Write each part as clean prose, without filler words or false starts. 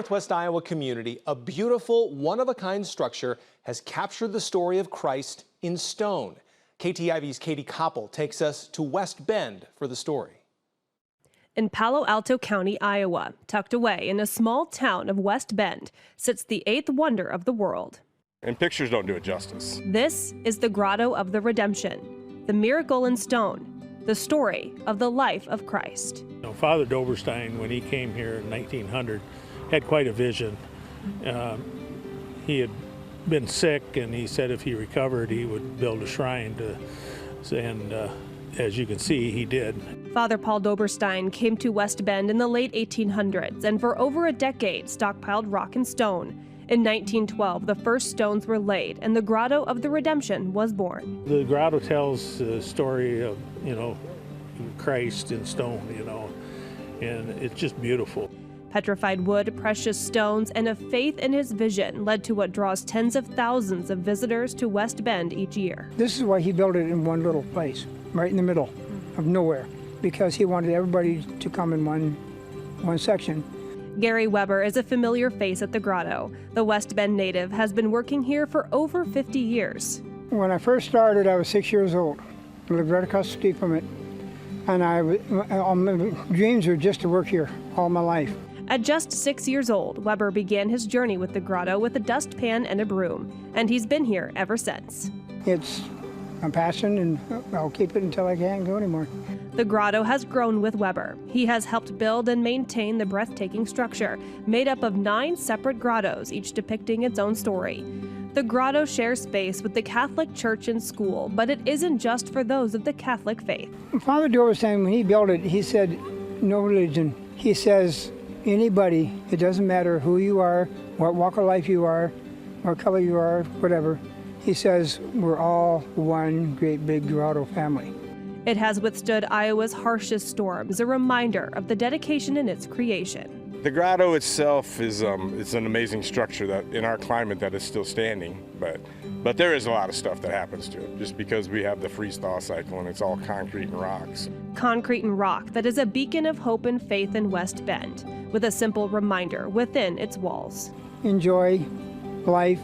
northwest Iowa community, a beautiful, one-of-a-kind structure has captured the story of Christ in stone. KTIV's Katie Koppel takes us to West Bend for the story. In Palo Alto County, Iowa, tucked away in a small town of West Bend, sits the eighth wonder of the world. And pictures don't do it justice. This is the Grotto of the Redemption, the miracle in stone, the story of the life of Christ. Father Doberstein, when he came here in 1900, had quite a vision. He had been sick, and he said if he recovered, he would build a shrine and as you can see, he did. Father Paul Doberstein came to West Bend in the late 1800s and for over a decade stockpiled rock and stone. In 1912, the first stones were laid and the Grotto of the Redemption was born. The grotto tells the story of, Christ in stone, and it's just beautiful. Petrified wood, precious stones, and a faith in his vision led to what draws tens of thousands of visitors to West Bend each year. This is why he built it in one little place, right in the middle of nowhere, because he wanted everybody to come in one section. Gary Weber is a familiar face at the Grotto. The West Bend native has been working here for over 50 years. When I first started, I was 6 years old. I lived right across the street from it. And all my dreams were just to work here all my life. At just 6 years old, Weber began his journey with the Grotto with a dustpan and a broom, and he's been here ever since. It's a passion, and I'll keep it until I can't go anymore. The Grotto has grown with Weber. He has helped build and maintain the breathtaking structure, made up of 9 separate grottos, each depicting its own story. The Grotto shares space with the Catholic Church and school, but it isn't just for those of the Catholic faith. Father Doberstein, when he built it, he said, no religion. He says, anybody, it doesn't matter who you are, what walk of life you are, what color you are, whatever. He says, we're all one great big Grotto family. It has withstood Iowa's harshest storms, a reminder of the dedication in its creation. The grotto itself is it's an amazing structure that in our climate that is still standing, but there is a lot of stuff that happens to it just because we have the freeze-thaw cycle and it's all concrete and rocks. Concrete and rock that is a beacon of hope and faith in West Bend, with a simple reminder within its walls. Enjoy life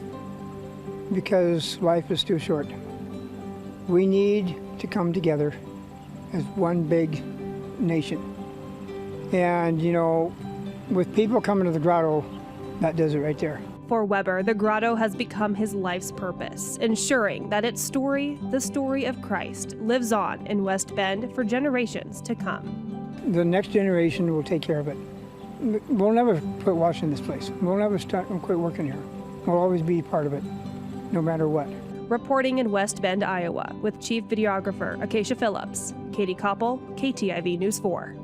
because life is too short. We need to come together as one big nation. And with people coming to the Grotto, that does it right there. For Weber, the Grotto has become his life's purpose, ensuring that its story, the story of Christ, lives on in West Bend for generations to come. The next generation will take care of it. We'll never quit watching this place. We'll never quit working here. We'll always be part of it, no matter what. Reporting in West Bend, Iowa, with Chief Videographer Acacia Phillips, Katie Koppel, KTIV News 4.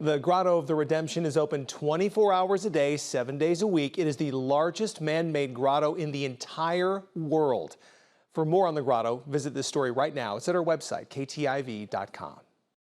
The Grotto of the Redemption is open 24 hours a day, 7 days a week. It is the largest man-made grotto in the entire world. For more on the Grotto, visit this story right now. It's at our website, ktiv.com.